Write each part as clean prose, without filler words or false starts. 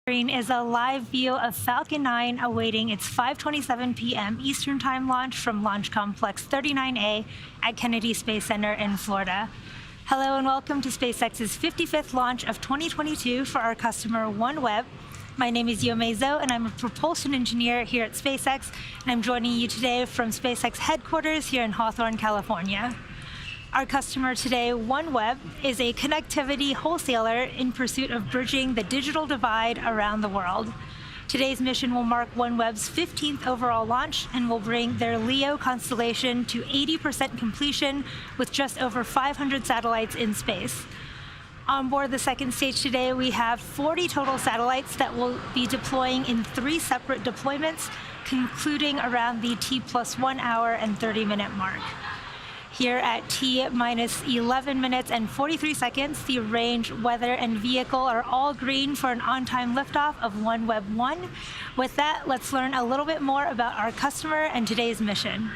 Screen is a live view of Falcon 9 awaiting its 5:27 p.m. Eastern Time launch from Launch Complex 39A at Kennedy Space Center in Florida. Hello and welcome to SpaceX's 55th launch of 2022 for our customer Oneweb. My name is Yomei Zhou, and I'm a propulsion engineer here at SpaceX, and I'm joining you today from SpaceX headquarters here in Hawthorne, California. Our customer today, Oneweb, is a connectivity wholesaler in pursuit of bridging the digital divide around the world. Today's mission will mark Oneweb's 15th overall launch and will bring their LEO constellation to 80% completion with just over 500 satellites in space. On board the second stage today, we have 40 total satellites that will be deploying in 3 separate deployments, concluding around the T+1 hour and 30-minute mark. Here at T minus 11 minutes and 43 seconds, the range, weather, and vehicle are all green for an on-time liftoff of Oneweb 1. With that, let's learn a little bit more about our customer and today's mission.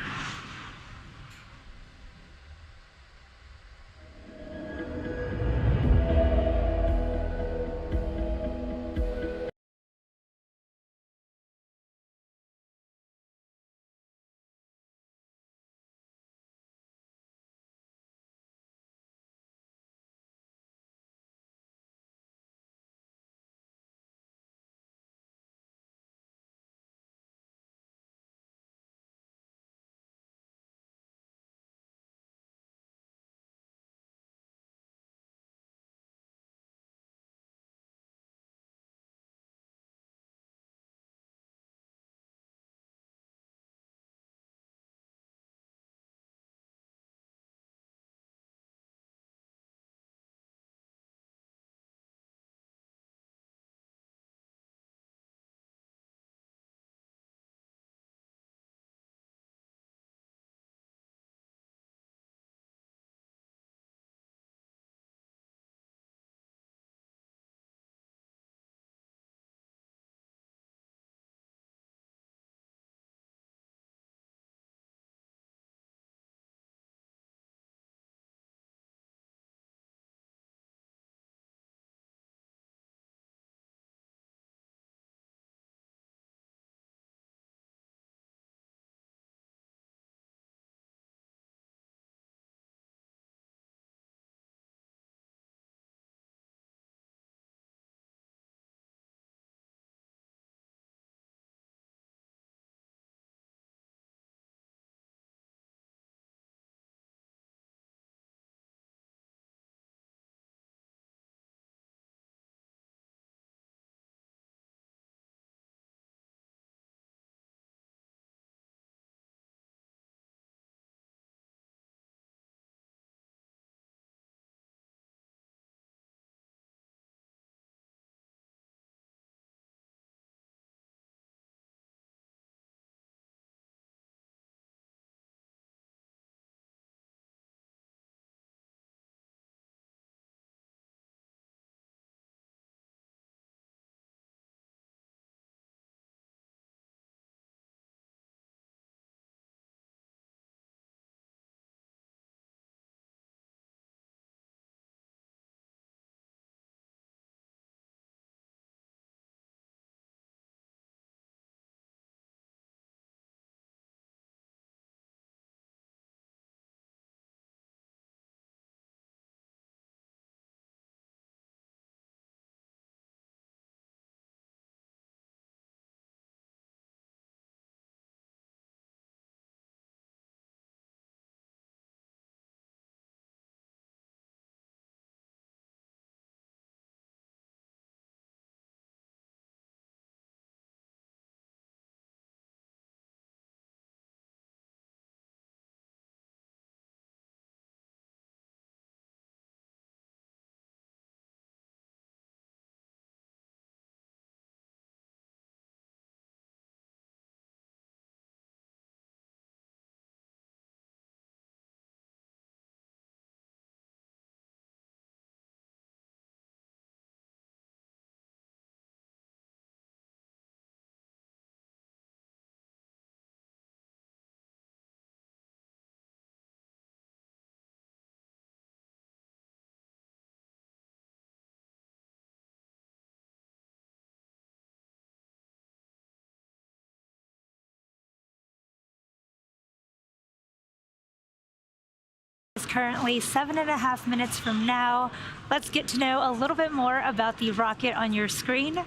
currently 7.5 minutes from now. Let's get to know a little bit more about the rocket on your screen.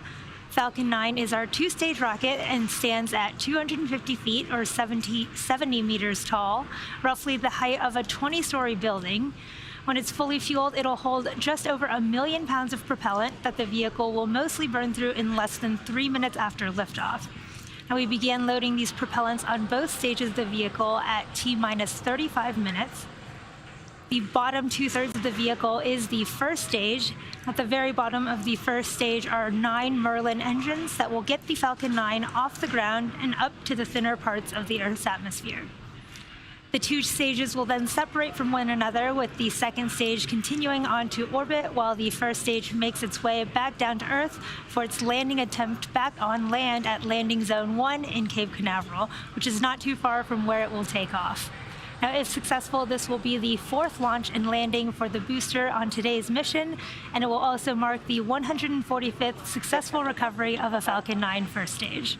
Falcon 9 is our two-stage rocket and stands at 250 feet or 70 meters tall, roughly the height of a 20-story building. When it's fully fueled, it'll hold just over 1 million pounds of propellant that the vehicle will mostly burn through in less than 3 minutes after liftoff. Now, we began loading these propellants on both stages of the vehicle at T-minus 35 minutes. The bottom two-thirds of the vehicle is the first stage. At the very bottom of the first stage are 9 Merlin engines that will get the Falcon 9 off the ground and up to the thinner parts of the Earth's atmosphere. The two stages will then separate from one another, with the second stage continuing on to orbit while the first stage makes its way back down to Earth for its landing attempt back on land at Landing Zone 1 in Cape Canaveral, which is not too far from where it will take off. Now, if successful, this will be the 4th launch and landing for the booster on today's mission, and it will also mark the 145th successful recovery of a Falcon 9 first stage.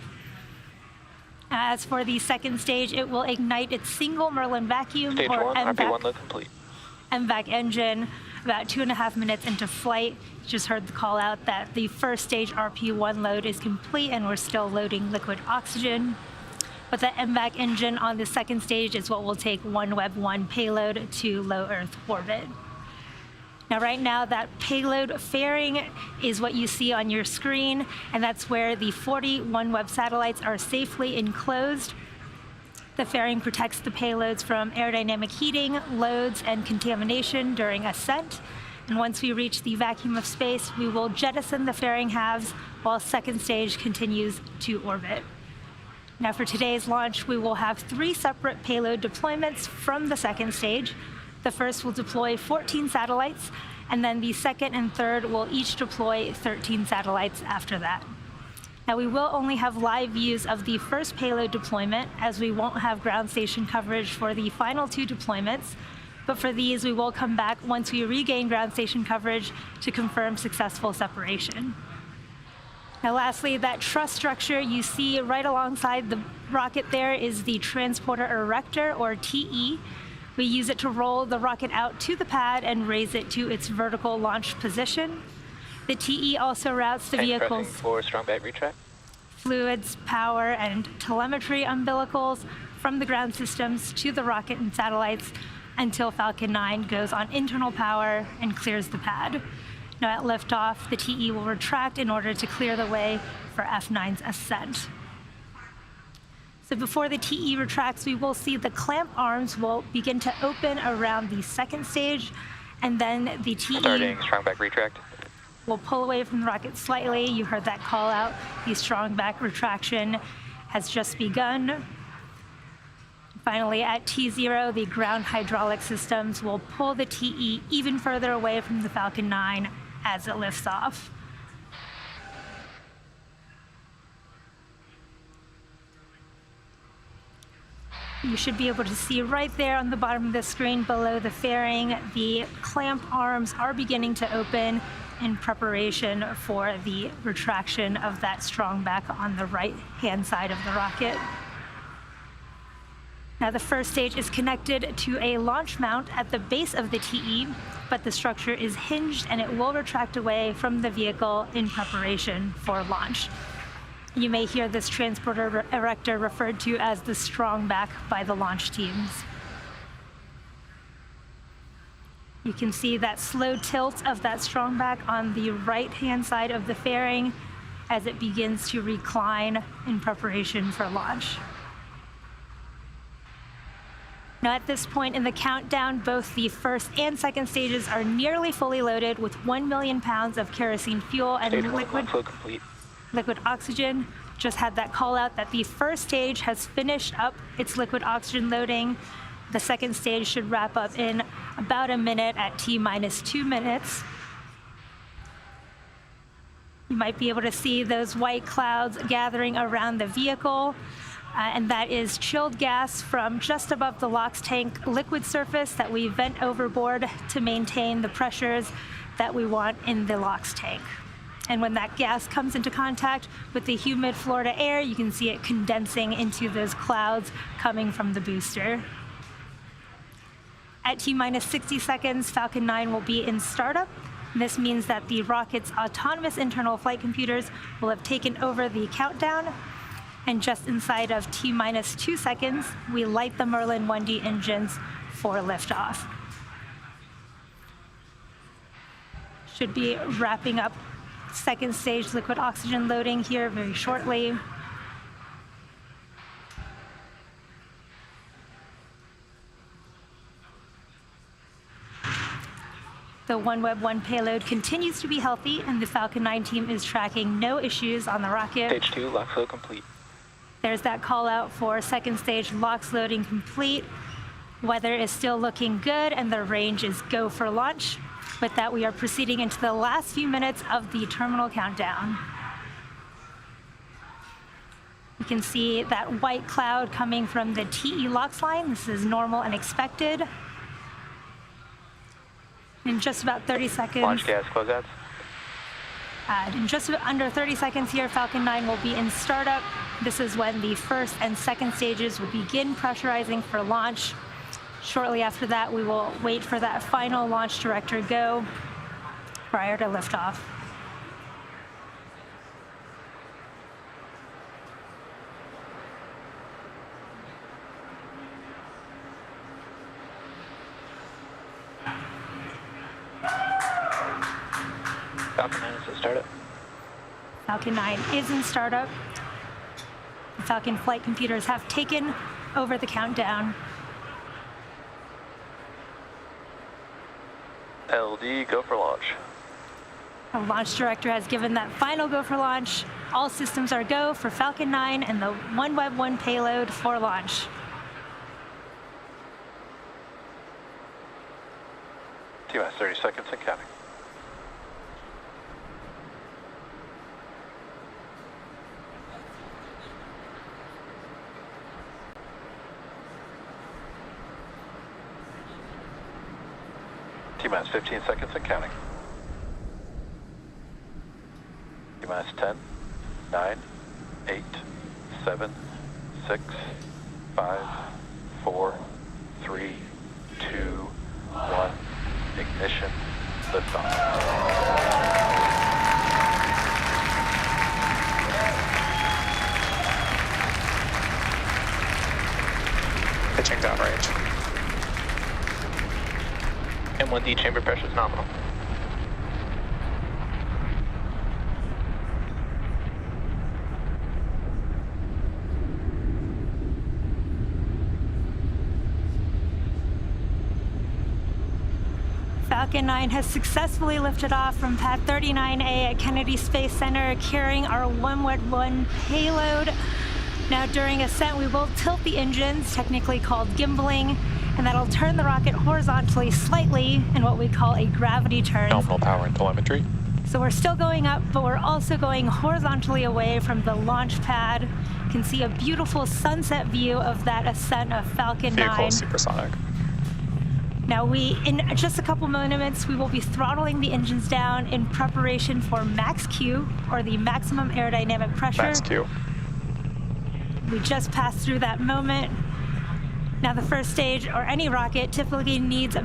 As for the second stage, it will ignite its single Merlin vacuum Stage or 1, RP1 load complete. MVAC engine about 2.5 minutes into flight. Just heard the call out that the first stage RP1 load is complete and we're still loading liquid oxygen. But the MVAC engine on the second stage is what will take Oneweb 1 payload to low Earth orbit. Now, right now, that payload fairing is what you see on your screen, and that's where the 40 Oneweb satellites are safely enclosed. The fairing protects the payloads from aerodynamic heating, loads, and contamination during ascent. And once we reach the vacuum of space, we will jettison the fairing halves while second stage continues to orbit. Now, for today's launch, we will have 3 separate payload deployments from the second stage. The first will deploy 14 satellites, and then the second and third will each deploy 13 satellites after that. Now, we will only have live views of the first payload deployment, as we won't have ground station coverage for the final 2 deployments. But for these, we will come back once we regain ground station coverage to confirm successful separation. Now, lastly, that truss structure you see right alongside the rocket there is the transporter erector, or TE. We use it to roll the rocket out to the pad and raise it to its vertical launch position. The TE also routes the vehicle's for strong battery track, fluids, power, and telemetry umbilicals from the ground systems to the rocket and satellites until Falcon 9 goes on internal power and clears the pad. Now, at liftoff, the TE will retract in order to clear the way for F9's ascent. So before the TE retracts, we will see the clamp arms will begin to open around the second stage, and then the TE starting strong back retract. Will pull away from the rocket slightly. You heard that call out. The strong back retraction has just begun. Finally, at T0, the ground hydraulic systems will pull the TE even further away from the Falcon 9 as it lifts off. You should be able to see right there on the bottom of the screen below the fairing, the clamp arms are beginning to open in preparation for the retraction of that strong back on the right-hand side of the rocket. Now, the first stage is connected to a launch mount at the base of the TE, but the structure is hinged and it will retract away from the vehicle in preparation for launch. You may hear this transporter erector referred to as the strong back by the launch teams. You can see that slow tilt of that strong back on the right-hand side of the fairing as it begins to recline in preparation for launch. Now, at this point in the countdown, both the first and second stages are nearly fully loaded with 1 million pounds of kerosene fuel and liquid oxygen. Just had that call out that the first stage has finished up its liquid oxygen loading. The second stage should wrap up in about a minute at T-minus 2 minutes. You might be able to see those white clouds gathering around the vehicle, and that is chilled gas from just above the LOX tank liquid surface that we vent overboard to maintain the pressures that we want in the LOX tank. And when that gas comes into contact with the humid Florida air, you can see it condensing into those clouds coming from the booster. At T-minus 60 seconds, Falcon 9 will be in startup. This means that the rocket's autonomous internal flight computers will have taken over the countdown. And just inside of T-minus 2 seconds, we light the Merlin 1D engines for liftoff. Should be wrapping up second stage liquid oxygen loading here very shortly. The Oneweb 1 payload continues to be healthy, and the Falcon 9 team is tracking no issues on the rocket. Stage 2, lock flow complete. There's that call out for second stage LOX loading complete. Weather is still looking good, and the range is go for launch. With that, we are proceeding into the last few minutes of the terminal countdown. You can see that white cloud coming from the TE LOX line. This is normal and expected. In just about 30 seconds. Launch gas closeouts. In just under 30 seconds here, Falcon 9 will be in startup. This is when the first and second stages will begin pressurizing for launch. Shortly after that, we will wait for that final launch director go prior to liftoff. Falcon 9 is in startup. Falcon 9 is in startup. The Falcon flight computers have taken over the countdown. LD, go for launch. The launch director has given that final go for launch. All systems are go for Falcon 9 and the Oneweb 1 payload for launch. T-minus 30 seconds and counting. T-minus 15 seconds and counting. T-minus 10, 9, 8, 7, 6, 5, 4, 3, 2, 1. Ignition. Liftoff. Pitching downrange. M1D chamber pressure is nominal. Falcon 9 has successfully lifted off from pad 39A at Kennedy Space Center, carrying our Oneweb 1 payload. Now during ascent, we will tilt the engines, technically called gimbaling, and that'll turn the rocket horizontally slightly in what we call a gravity turn. Nominal power and telemetry. So we're still going up, but we're also going horizontally away from the launch pad. You can see a beautiful sunset view of that ascent of Falcon 9. Vehicle supersonic. Now in just a couple minutes, we will be throttling the engines down in preparation for max Q, or the maximum aerodynamic pressure. Max Q. We just passed through that moment. Now the first stage, or any rocket, typically needs to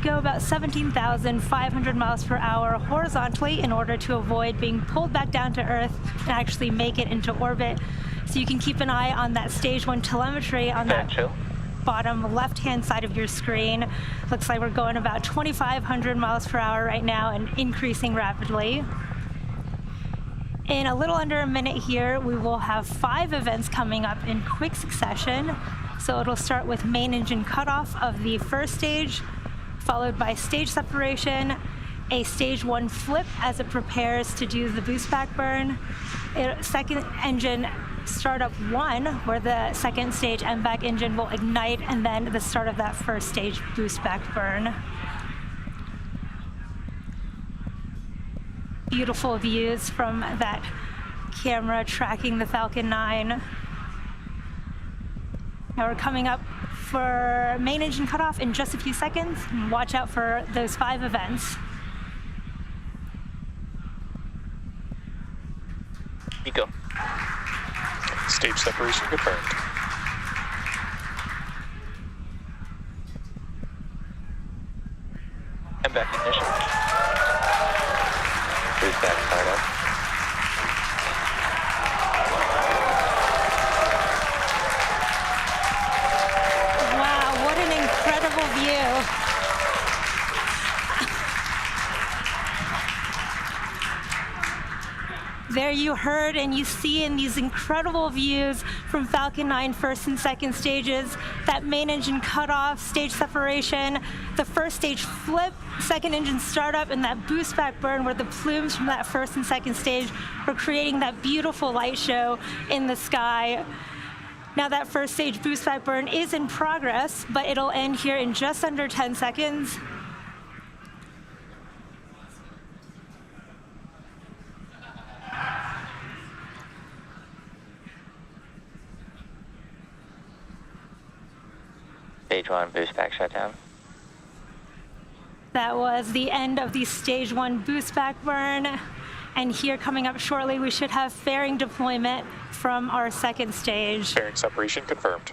go about 17,500 miles per hour horizontally in order to avoid being pulled back down to Earth and actually make it into orbit. So you can keep an eye on that stage 1 telemetry on that bottom left-hand side of your screen. Looks like we're going about 2,500 miles per hour right now and increasing rapidly. In a little under a minute here, we will have 5 events coming up in quick succession. So it'll start with main engine cutoff of the first stage, followed by stage separation, a stage 1 flip as it prepares to do the boost back burn, second engine startup 1, where the second stage MVAC engine will ignite, and then the start of that first stage boost back burn. Beautiful views from that camera tracking the Falcon 9. Now we're coming up for main engine cutoff in just a few seconds. And watch out for those 5 events. Eco. Stage separation confirmed. And back ignition. Boost back startup. Wow, what an incredible view. There you heard and you see in these incredible views from Falcon 9 first and second stages, that main engine cutoff, stage separation, the first stage flip, second engine startup, and that boost back burn where the plumes from that first and second stage were creating that beautiful light show in the sky. Now that first stage boost back burn is in progress, but it'll end here in just under 10 seconds. Stage 1 boost back shutdown. That was the end of the stage 1 boost back burn. And here coming up shortly, we should have fairing deployment from our second stage. Fairing separation confirmed.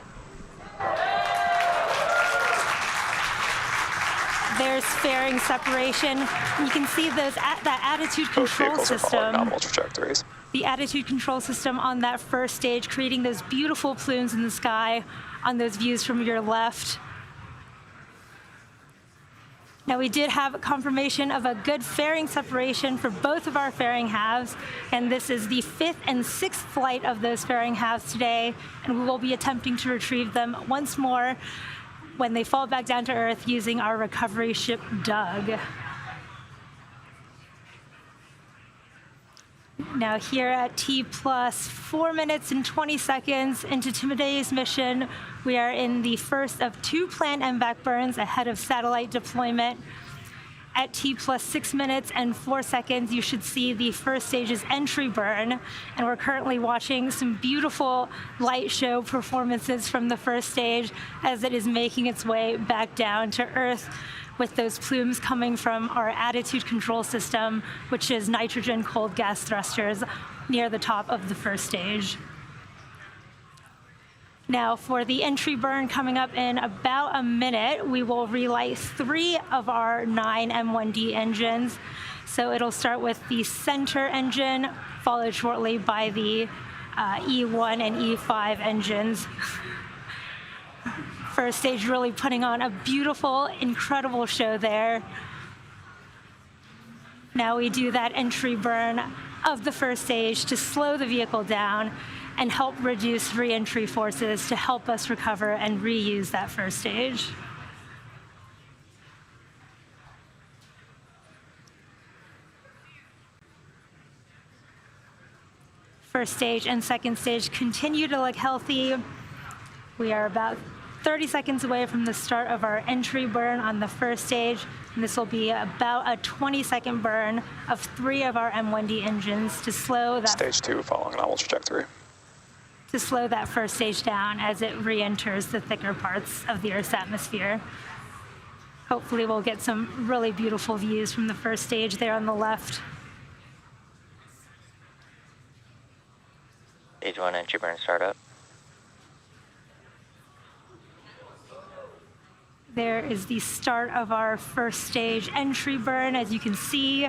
There's fairing separation. You can see that attitude control Both vehicles are following system. nominal trajectories. The attitude control system on that first stage, creating those beautiful plumes in the sky on those views from your left. Now we did have confirmation of a good fairing separation for both of our fairing halves, and this is the 5th and 6th flight of those fairing halves today, and we will be attempting to retrieve them once more when they fall back down to Earth using our recovery ship, Doug. Now here at T plus 4 minutes and 20 seconds into today's mission, we are in the first of 2 planned MVAC burns ahead of satellite deployment. At T plus 6 minutes and 4 seconds, you should see the first stage's entry burn. And we're currently watching some beautiful light show performances from the first stage as it is making its way back down to Earth, with those plumes coming from our attitude control system, which is nitrogen cold gas thrusters near the top of the first stage. Now for the entry burn coming up in about a minute, we will relight 3 of our 9 M1D engines. So it'll start with the center engine, followed shortly by the E1 and E5 engines. First stage really putting on a beautiful, incredible show there. Now we do that entry burn of the first stage to slow the vehicle down and help reduce re-entry forces to help us recover and reuse that first stage. First stage and second stage continue to look healthy. We are about 30 seconds away from the start of our entry burn on the first stage, and this will be about a 20-second burn of 3 of our M1D engines to slow that. Stage 2 following nominal trajectory. To slow that first stage down as it re-enters the thicker parts of the Earth's atmosphere. Hopefully we'll get some really beautiful views from the first stage there on the left. Stage 1 entry burn startup. There is the start of our first stage entry burn, as you can see.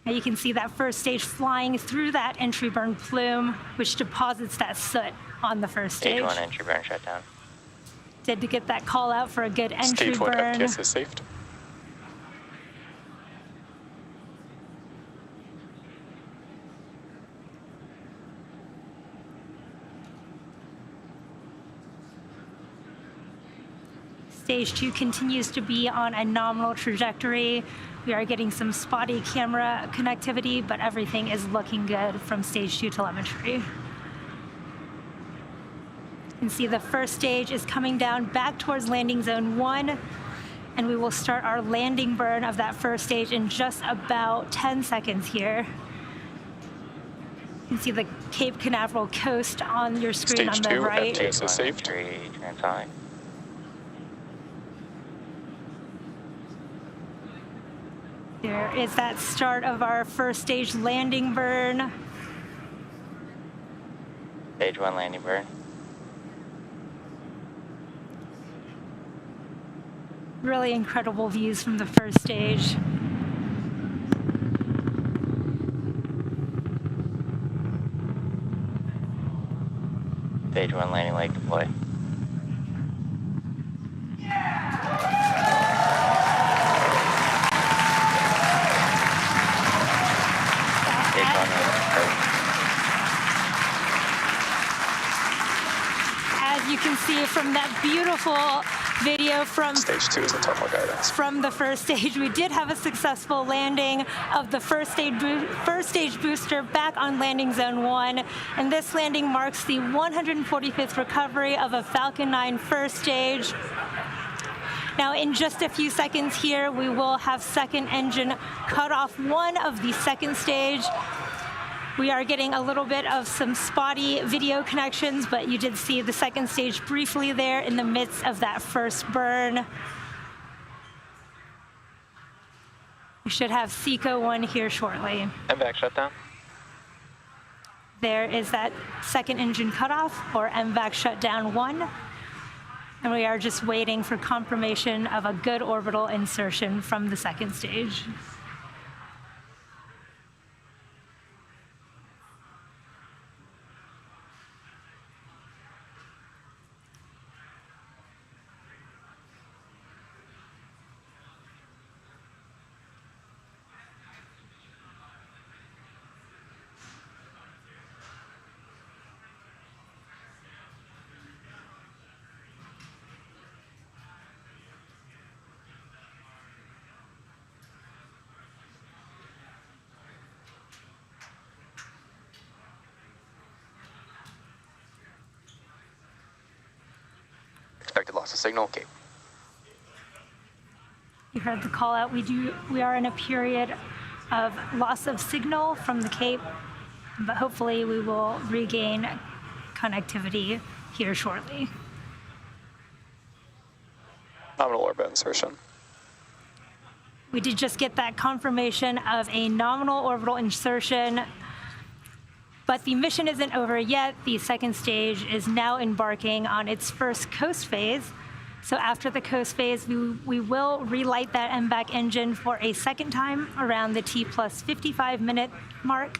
And you can see that first stage flying through that entry burn plume, which deposits that soot on the first stage. Stage 1 entry burn shutdown. Did to get that call out for a good entry Stage 1 burn. FTS is saved. Stage 2 continues to be on a nominal trajectory. We are getting some spotty camera connectivity, but everything is looking good from stage 2 telemetry. You can see the first stage is coming down back towards landing zone 1, and we will start our landing burn of that first stage in just about 10 seconds here. You can see the Cape Canaveral coast on your screen Stage on the 2 right. FTS is saved. Transonic. There is that start of our first stage landing burn. Stage 1 landing burn. Really incredible views from the first stage. Stage 1 landing leg deploy. Stage 1 landing. As you can see from that beautiful video from Stage 2 is the terminal guidance. from the first stage, we did have a successful landing of the first stage booster back on landing zone 1, and this landing marks the 145th recovery of a Falcon 9 first stage. Now, in just a few seconds here, we will have second engine cut off one of the second stage. We are getting a little bit of some spotty video connections, but you did see the second stage briefly there in the midst of that first burn. We should have SECO 1 here shortly. MVAC shutdown. There is that second engine cutoff, or MVAC shutdown 1. And we are just waiting for confirmation of a good orbital insertion from the second stage. Expected loss of signal, Cape. You heard the call out. We are in a period of loss of signal from the Cape, but hopefully we will regain connectivity here shortly. Nominal orbit insertion. We did just get that confirmation of a nominal orbital insertion, but the mission isn't over yet. The second stage is now embarking on its first coast phase. So after the coast phase, we will relight that MVAC engine for a second time around the T plus 55-minute mark.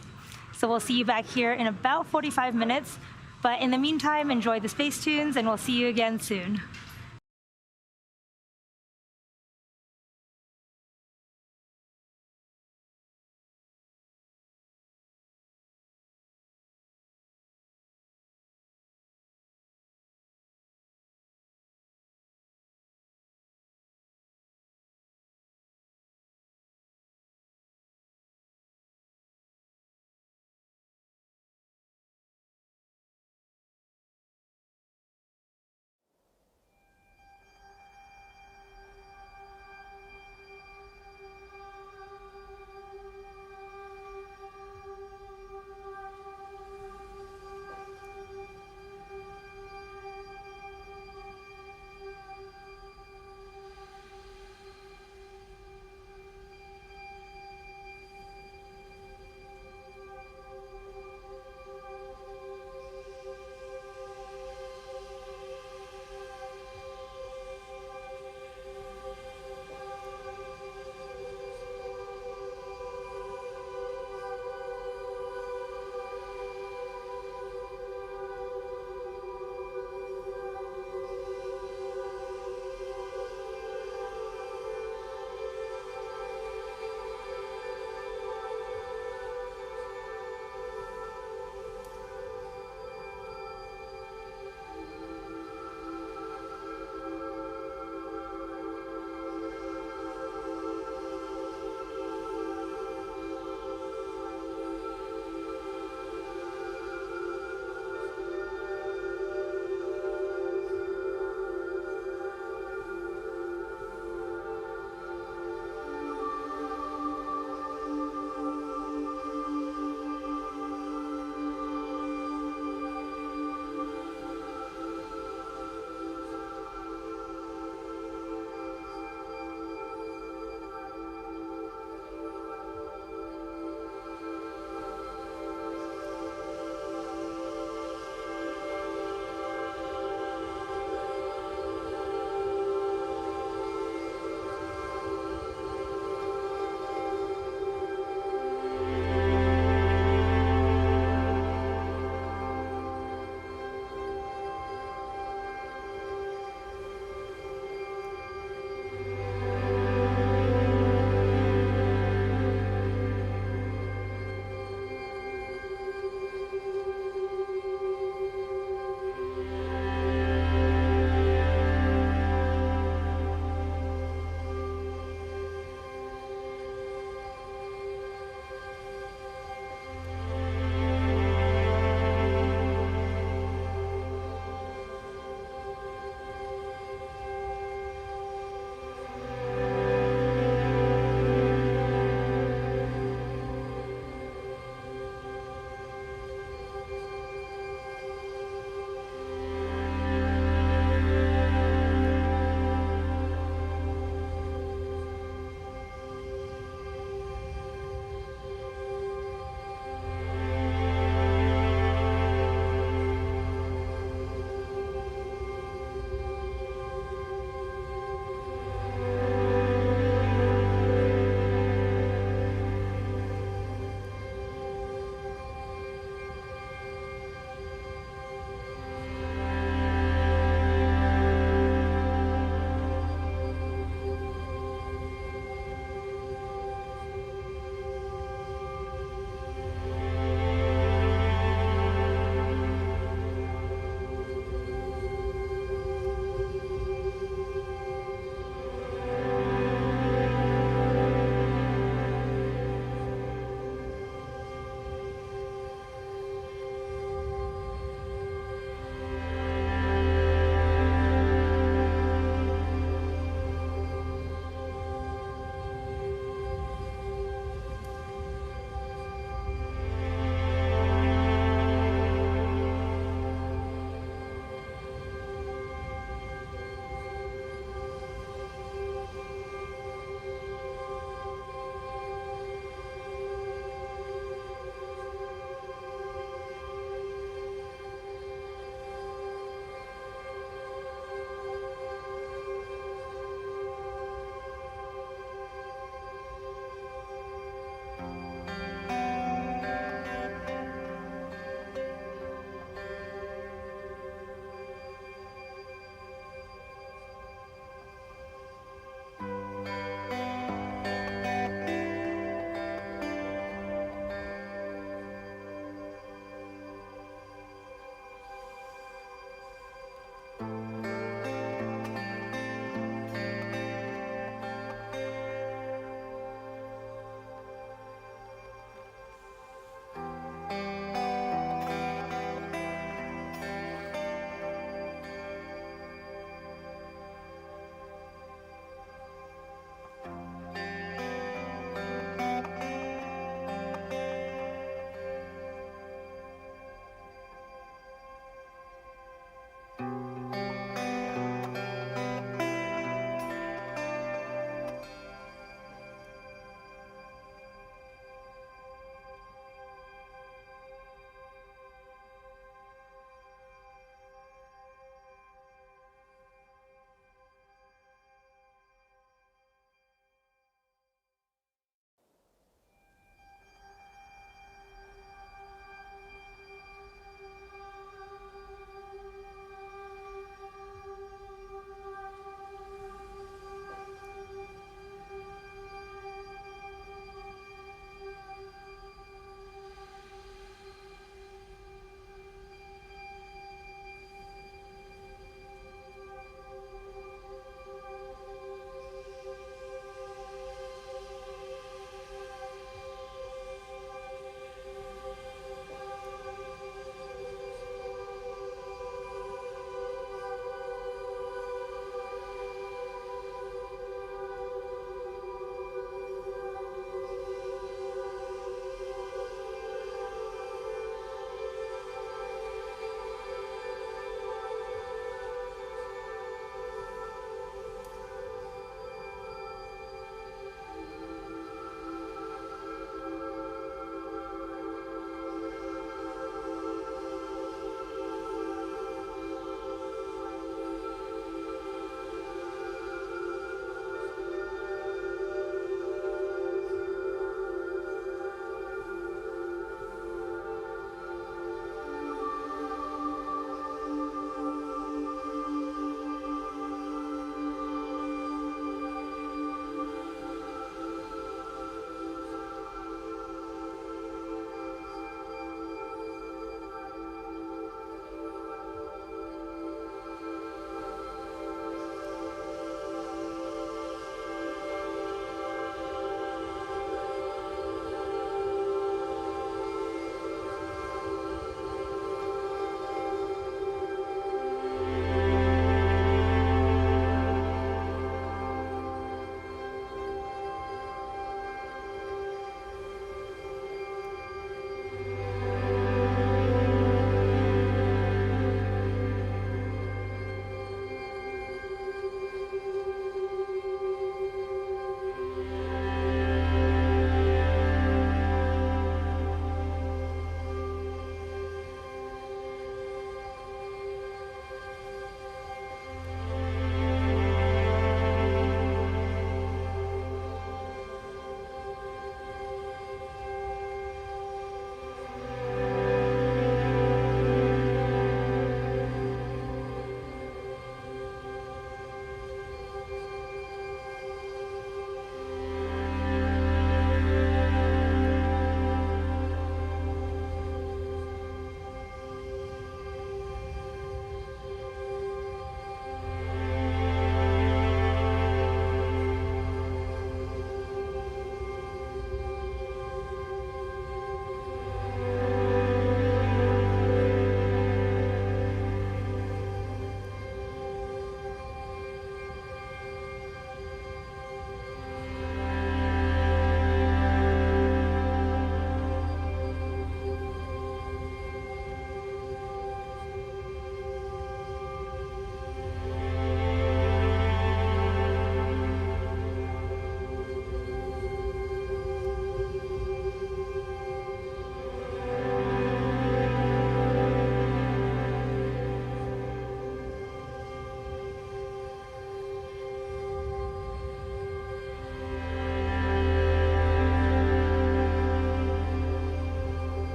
So we'll see you back here in about 45 minutes. But in the meantime, enjoy the space tunes, and we'll see you again soon.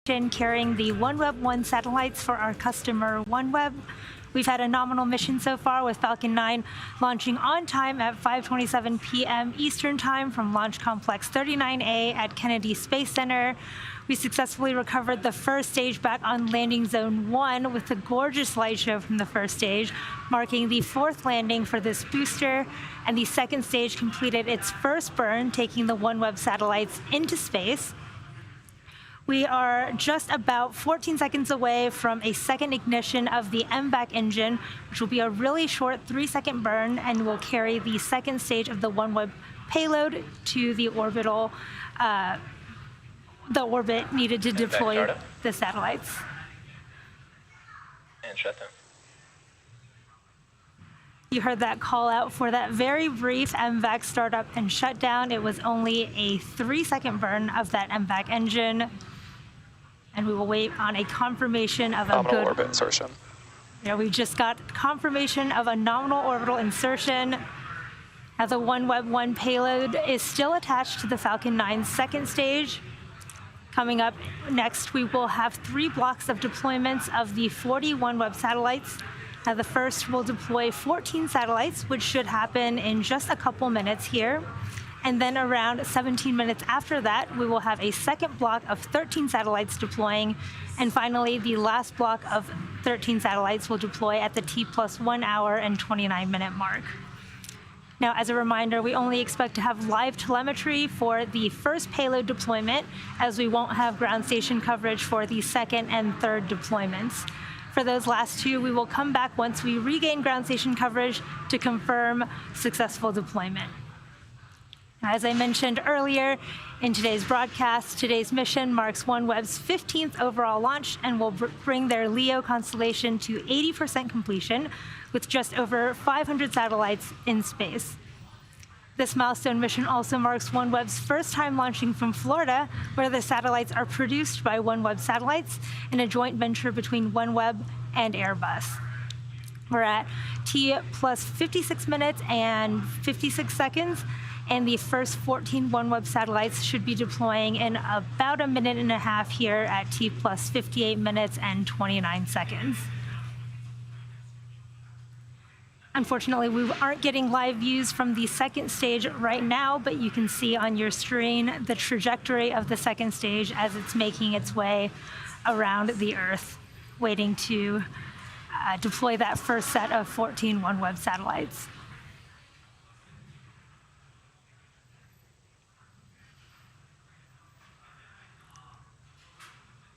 carrying the Oneweb 1 satellites for our customer Oneweb. We've had a nominal mission so far with Falcon 9 launching on time at 5:27 p.m. Eastern Time from Launch Complex 39A at Kennedy Space Center. We successfully recovered the first stage back on landing zone 1 with a gorgeous light show from the first stage, marking the 4th landing for this booster, and the second stage completed its first burn, taking the Oneweb satellites into space. We are just about 14 seconds away from a second ignition of the MVAC engine, which will be a really short 3-second burn and will carry the second stage of the Oneweb payload to the orbital, the orbit needed to deploy the satellites. And shut down. You heard that call out for that very brief MVAC startup and shutdown. It was only a 3-second burn of that MVAC engine. And we will wait on a confirmation of a Nominal good orbit insertion. We just got confirmation of a nominal orbital insertion. Now the Oneweb 1 payload is still attached to the Falcon 9's second stage. Coming up next, we will have 3 blocks of deployments of the 40 Oneweb satellites. Now the first will deploy 14 satellites, which should happen in just a couple minutes here. And then around 17 minutes after that, we will have a second block of 13 satellites deploying. And finally, the last block of 13 satellites will deploy at the T+1 hour and 29-minute mark. Now, as a reminder, we only expect to have live telemetry for the first payload deployment, as we won't have ground station coverage for the second and third deployments. For those last 2, we will come back once we regain ground station coverage to confirm successful deployment. As I mentioned earlier in today's broadcast, today's mission marks Oneweb's 15th overall launch and will bring their LEO constellation to 80% completion with just over 500 satellites in space. This milestone mission also marks Oneweb's first time launching from Florida, where the satellites are produced by Oneweb Satellites in a joint venture between Oneweb and Airbus. We're at T+56 minutes and 56 seconds. And the first 14 Oneweb satellites should be deploying in about a minute and a half here at T+58 minutes and 29 seconds. Unfortunately, we aren't getting live views from the second stage right now, but you can see on your screen the trajectory of the second stage as it's making its way around the Earth, waiting to deploy that first set of 14 Oneweb satellites.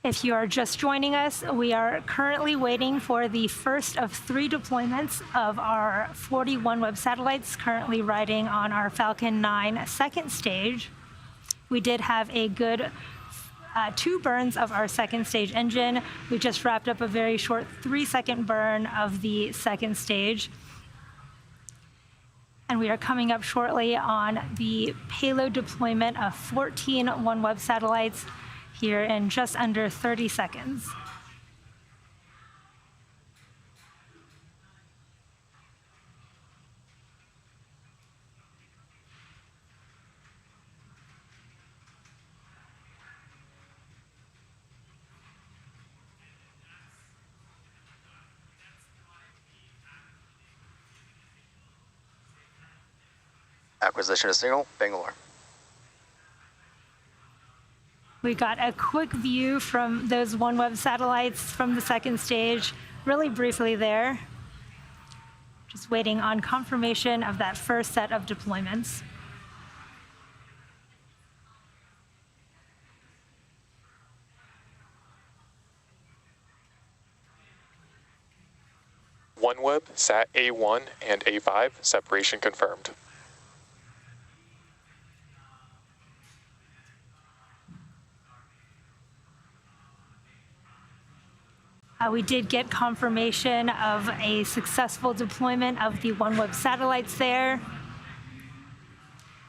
If you are just joining us, we are currently waiting for the first of 3 deployments of our 40 Oneweb satellites currently riding on our Falcon 9 second stage. We did have a good 2 burns of our second stage engine. We just wrapped up a very short 3-second burn of the second stage. And we are coming up shortly on the payload deployment of 14 Oneweb satellites here in just under 30 seconds. Acquisition of signal, Bangalore. We got a quick view from those Oneweb satellites from the second stage, really briefly there. Just waiting on confirmation of that first set of deployments. Oneweb, Sat A1 and A5, separation confirmed. We did get confirmation of a successful deployment of the Oneweb satellites there.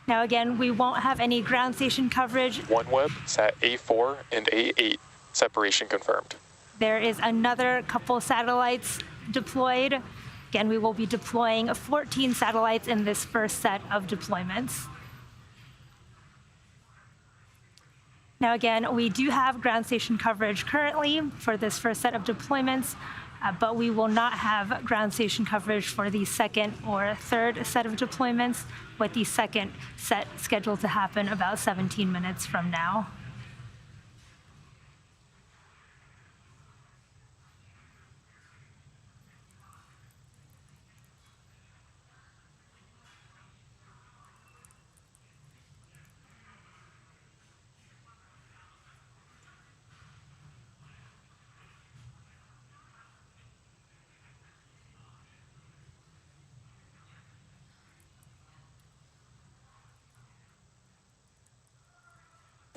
Now again, we won't have any ground station coverage. Oneweb, Sat A4 and A8, separation confirmed. There is another couple satellites deployed. Again, we will be deploying 14 satellites in this first set of deployments. Now again, we do have ground station coverage currently for this first set of deployments, but we will not have ground station coverage for the second or third set of deployments, with the second set scheduled to happen about 17 minutes from now.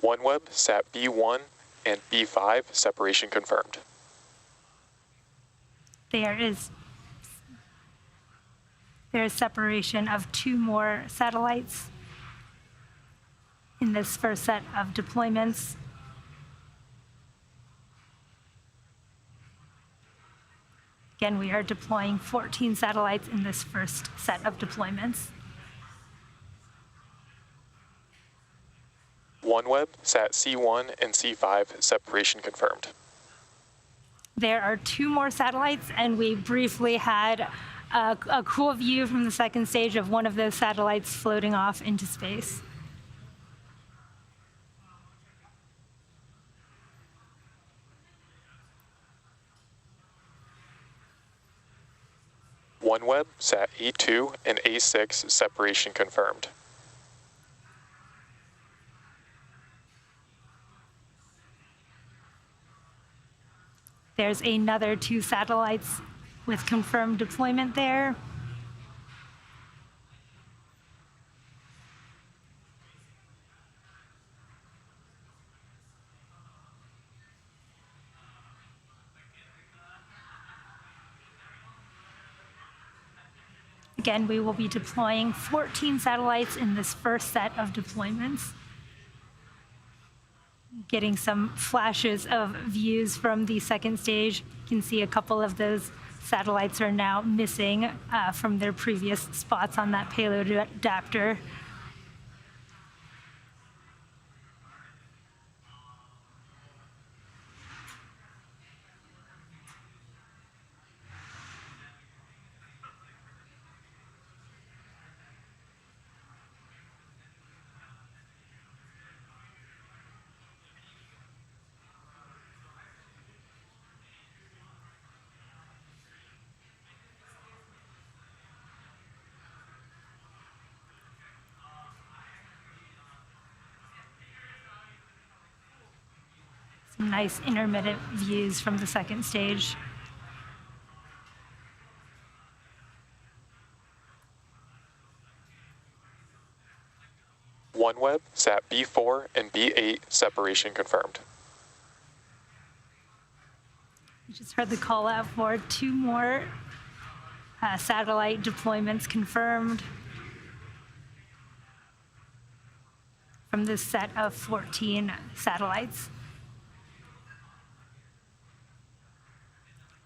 OneWeb, sat B1 and B5, separation confirmed. There is separation of 2 more satellites in this first set of deployments. Again, we are deploying 14 satellites in this first set of deployments. OneWeb, sat C1 and C5, separation confirmed. There are 2 more satellites, and we briefly had a cool view from the second stage of one of those satellites floating off into space. OneWeb, sat A2 and A6, separation confirmed. There's another 2 satellites with confirmed deployment there. Again, we will be deploying 14 satellites in this first set of deployments. Getting some flashes of views from the second stage. You can see a couple of those satellites are now missing from their previous spots on that payload adapter. Some nice intermittent views from the second stage. OneWeb, sat B4 and B8, separation confirmed. We just heard the call out for 2 more satellite deployments confirmed from this set of 14 satellites.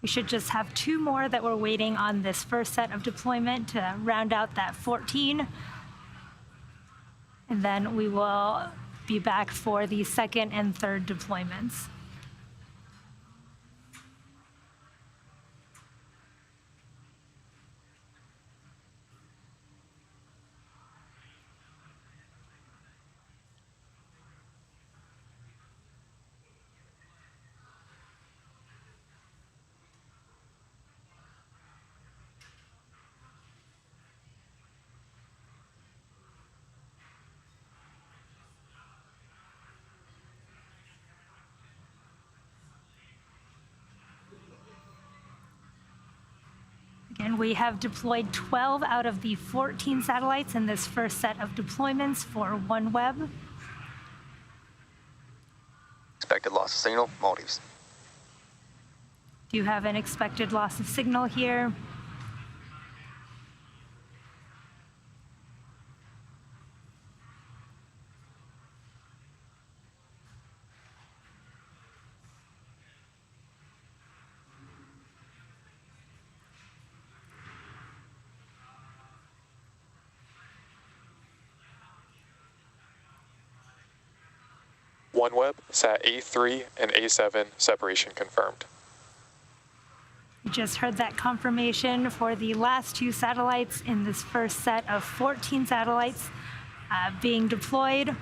We should just have 2 more that we're waiting on this first set of deployment to round out that 14. And then we will be back for the second and third deployments. Again, we have deployed 12 out of the 14 satellites in this first set of deployments for OneWeb. Expected loss of signal, Maldives. Do you have an expected loss of signal here? OneWeb, Sat A3 and A7 separation confirmed. You just heard that confirmation for the last 2 satellites in this first set of 14 satellites being deployed.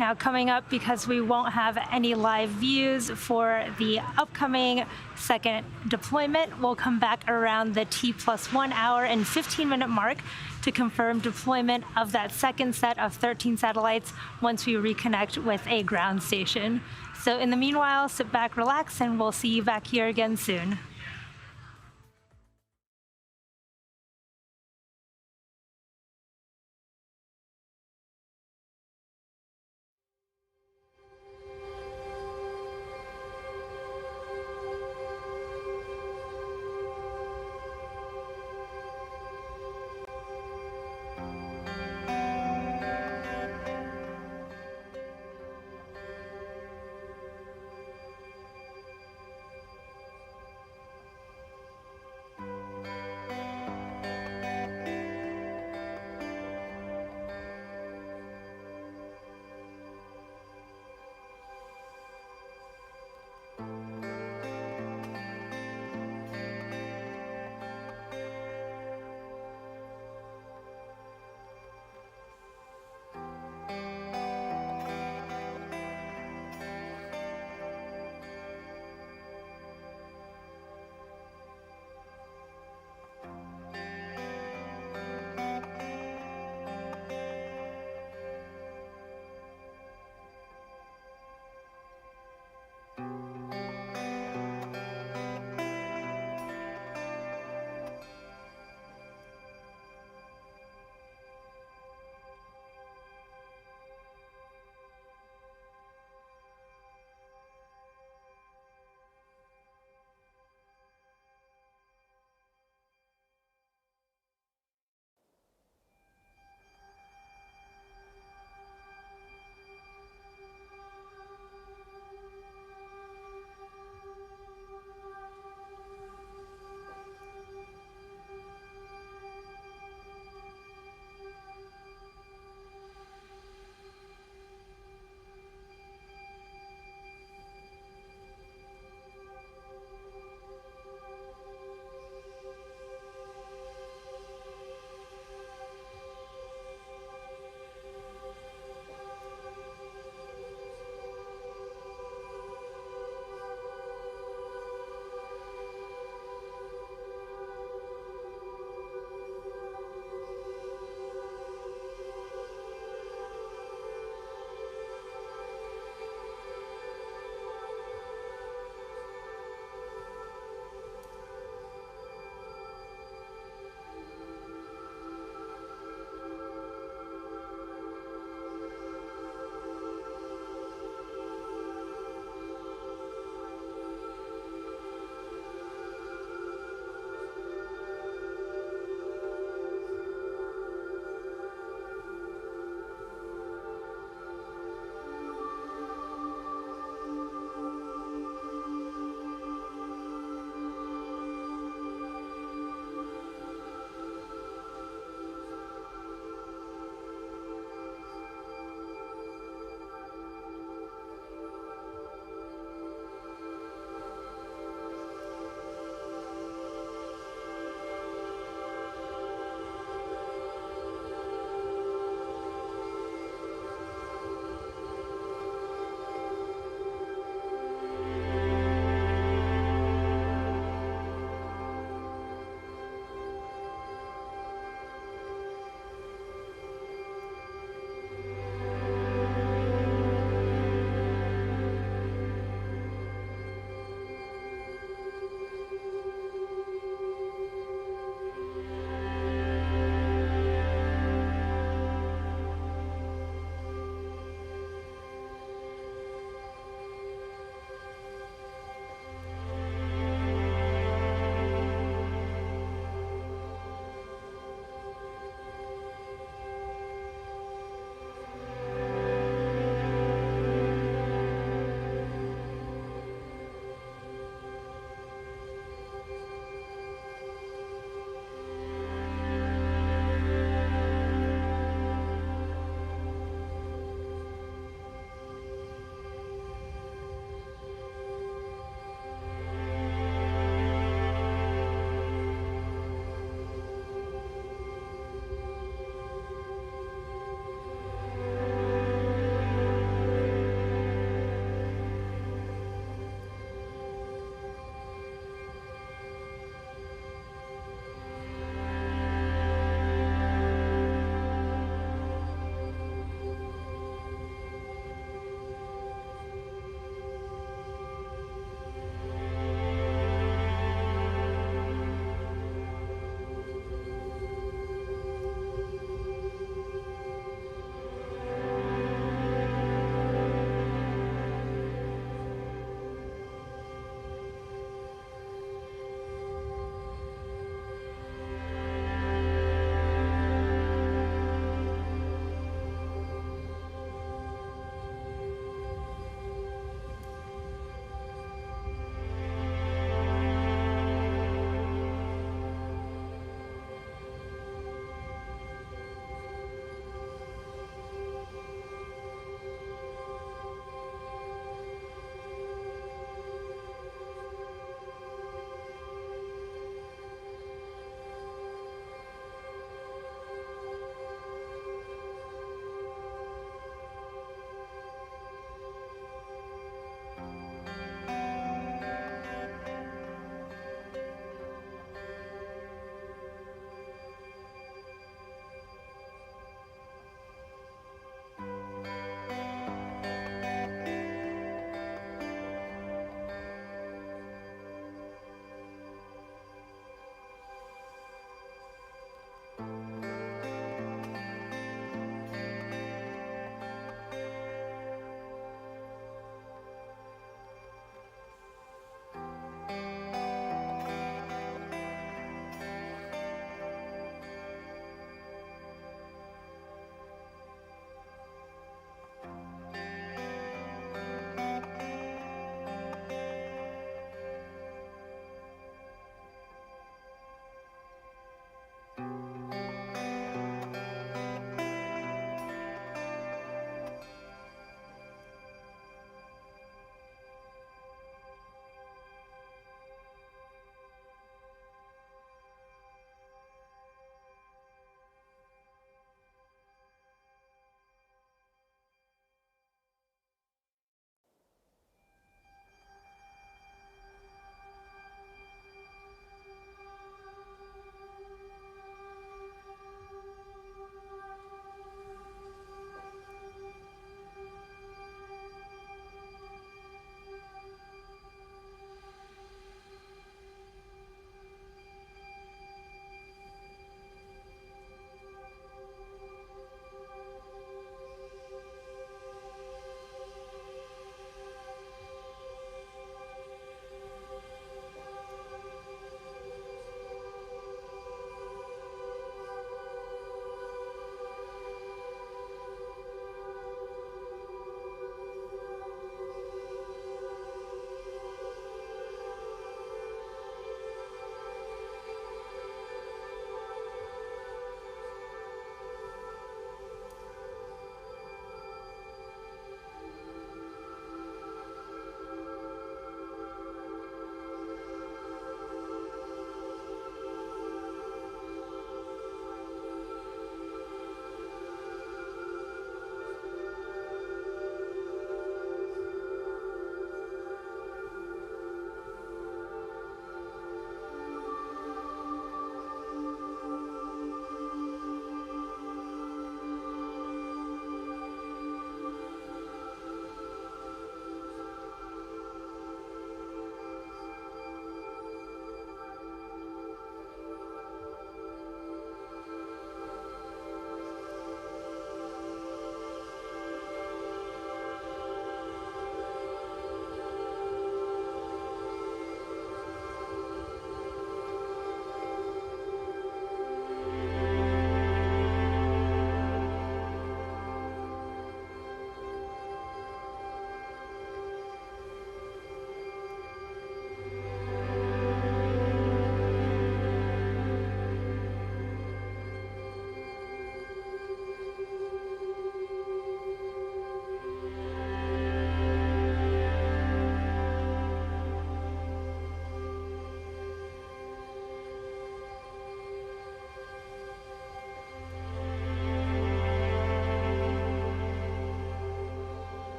Now coming up, because we won't have any live views for the upcoming second deployment, we'll come back around the T+1 hour and 15-minute mark to confirm deployment of that second set of 13 satellites once we reconnect with a ground station. So in the meanwhile, sit back, relax, and we'll see you back here again soon.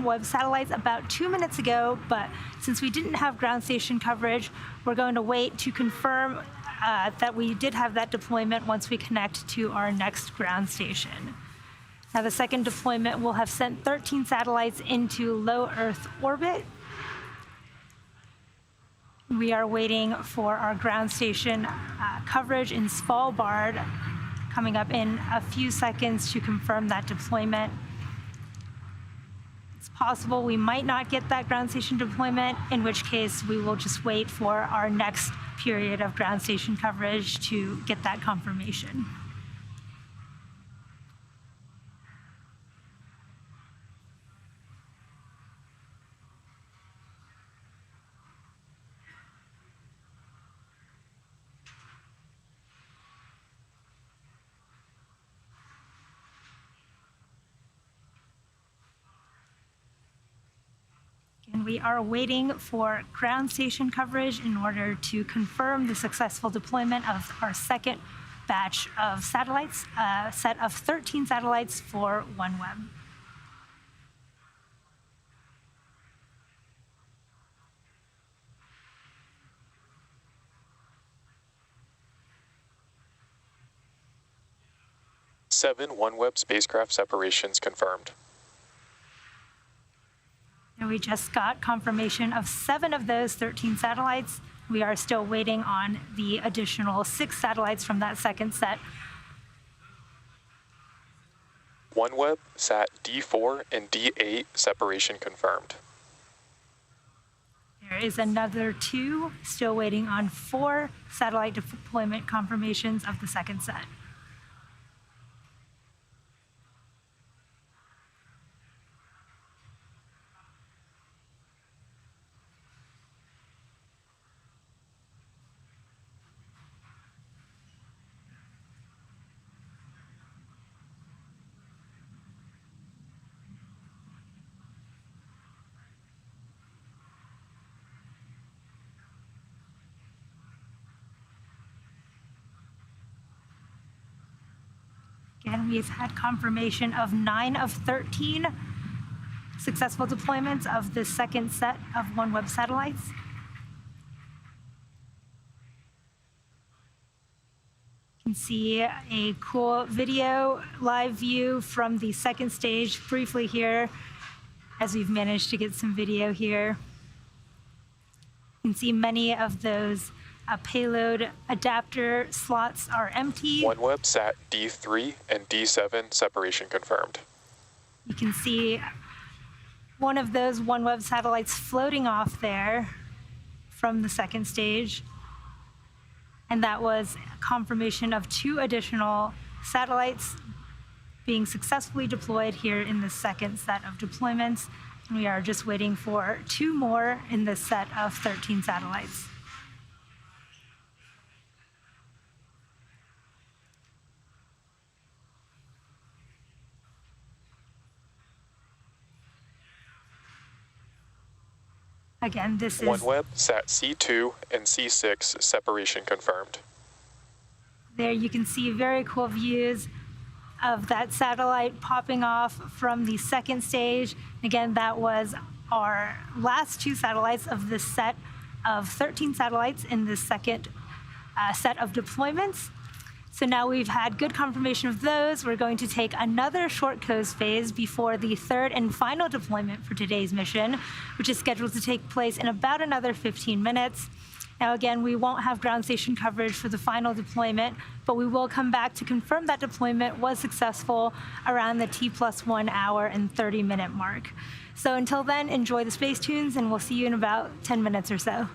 OneWeb satellites about 2 minutes ago, but since we didn't have ground station coverage, we're going to wait to confirm that we did have that deployment once we connect to our next ground station. Now, the second deployment will have sent 13 satellites into low Earth orbit. We are waiting for our ground station coverage in Svalbard coming up in a few seconds to confirm that deployment. It's possible we might not get that ground station deployment, in which case we will just wait for our next period of ground station coverage to get that confirmation. And we are waiting for ground station coverage in order to confirm the successful deployment of our second batch of satellites, a set of 13 satellites for OneWeb. Seven OneWeb spacecraft separations confirmed. And we just got confirmation of 7 of those 13 satellites. We are still waiting on the additional 6 satellites from that second set. OneWeb sat D4 and D8 separation confirmed. There is another 2 still waiting on 4 satellite deployment confirmations of the second set. Again, we've had confirmation of 9 of 13 successful deployments of the second set of OneWeb satellites. You can see a cool video live view from the second stage briefly here, as we've managed to get some video here. You can see many of those payload adapter slots are empty. OneWeb sat D3 and D7 separation confirmed. You can see one of those OneWeb satellites floating off there from the second stage. And that was confirmation of 2 additional satellites being successfully deployed here in the second set of deployments. And we are just waiting for 2 more in this set of 13 satellites. Again, this is OneWeb sat C2 and C6 separation confirmed. there. You can see very cool views of that satellite popping off from the second stage. Again, that was our last 2 satellites of this set of 13 satellites in this second set of deployments. So now we've had good confirmation of those. We're going to take another short coast phase before the third and final deployment for today's mission, which is scheduled to take place in about another 15 minutes. Now, again, we won't have ground station coverage for the final deployment, but we will come back to confirm that deployment was successful around the T+1 hour and 30-minute mark. So until then, enjoy the space tunes, and we'll see you in about 10 minutes or so.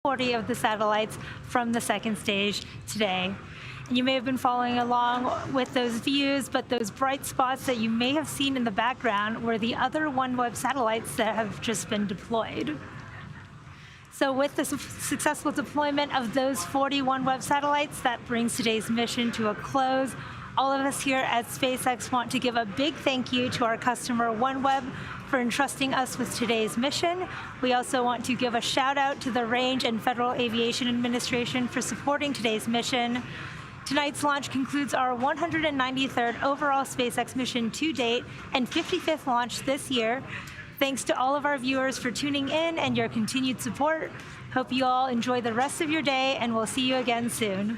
40 of the satellites from the second stage today. And you may have been following along with those views, but those bright spots that you may have seen in the background were the other Oneweb satellites that have just been deployed. So with the successful deployment of those 40 Oneweb satellites, that brings today's mission to a close. All of us here at SpaceX want to give a big thank you to our customer Oneweb for entrusting us with today's mission. We also want to give a shout out to the Range and Federal Aviation Administration for supporting today's mission. Tonight's launch concludes our 193rd overall SpaceX mission to date and 55th launch this year. Thanks to all of our viewers for tuning in and your continued support. Hope you all enjoy the rest of your day, and we'll see you again soon.